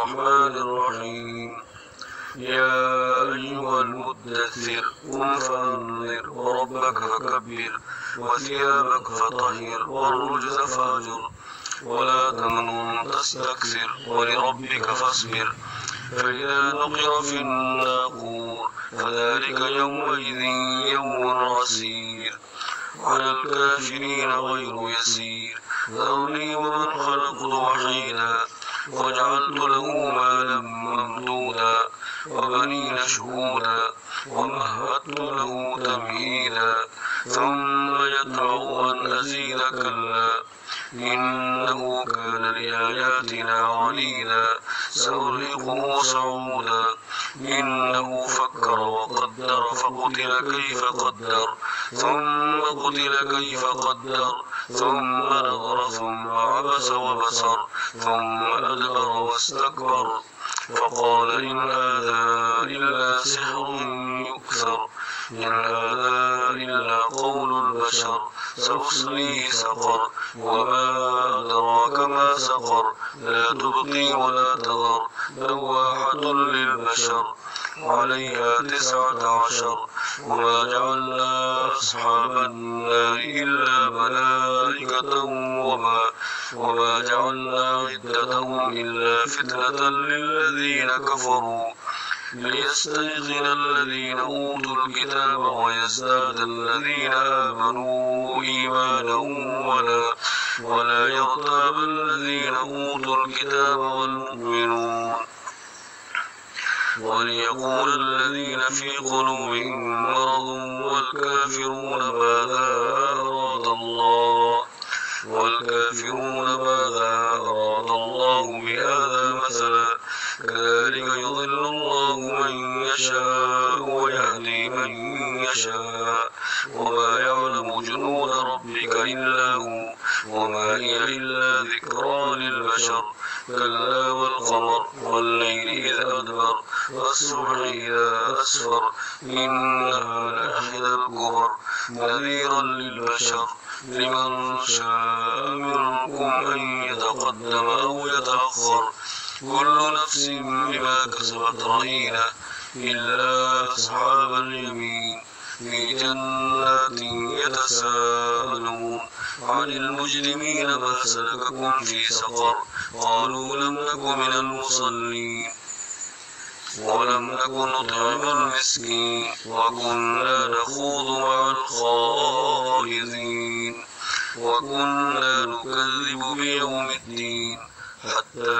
الرحمن الرحيم. يا أيها المدثر قم فأنذر وربك فكبر وثيابك فطهر والرجز فاهجر ولا تمنن تستكثر ولربك فاصبر. فإذا نقر في الناقور فذلك يومئذ يوم عسير على الكافرين غير يسير. ذرني ومن خلقت وحيدا وجعلت له مالا ممدودا وبنين شهودا ومهدت له تمهيدا ثم يطمع أن أزيد كلا إنه كان لآياتنا عنيدا سأرهقه صعودا إنه فكر وقدر فقتل كيف قدر ثم قتل كيف قدر ثم نظر ثم عبس وبصر ثم أدبر واستكبر فقال إن هذا إلا سحر يؤثر إن هذا إلا قول البشر سأصليه سقر وما أدراك ما سقر لا تبقي ولا تذر لواحة للبشر عليها 19 وما جعلنا أصحاب النار إلا ملائكة وما جعلنا عدتهم إلا فتنة للذين كفروا ليستيقن الذين أوتوا الكتاب ويزداد الذين آمنوا إيمانا ولا يرتاب الذين أوتوا الكتاب والمؤمنون وليقول الذين في قلوبهم مرض والكافرون ماذا أراد الله بهذا مثلا كذلك يضل الله من يشاء ويهدي من يشاء وما يعلم جنود ربك إلا هو وما هي إلا ذكرى للبشر كلا والقمر والليل إذا أدبر والصبح إذا أسفر إنها لإحدى الكبر نذيرا للبشر لمن شاء منكم أن يتقدم أو يتأخر كل نفس بما كسبت رهينة إلا أصحاب اليمين في جنات يتساءلون عن المجرمين ما سلككم في سقر قالوا لم نك من المصلين ولم نك نطعم المسكين وكنا نخوض مع الخائضين وكنا نكذب بيوم الدين حتى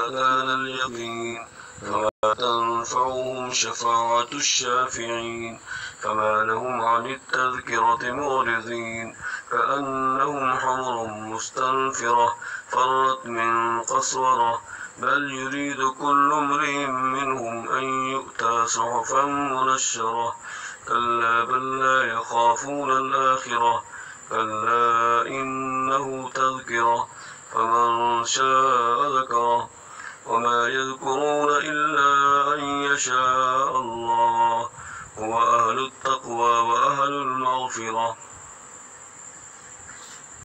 أتانا اليقين فما تنفعهم شفاعة الشافعين فما لهم عن التذكرة معرضين كأنهم حمر مستنفرة فرت من قسورة بل يريد كل امرئ منهم أن يؤتى صحفا منشرة كلا بل لا يخافون الآخرة كلا إنه تذكرة فمن شاء ذكره وما يذكرون إلا أن يشاء الله هو أهل التقوى وأهل المغفرة.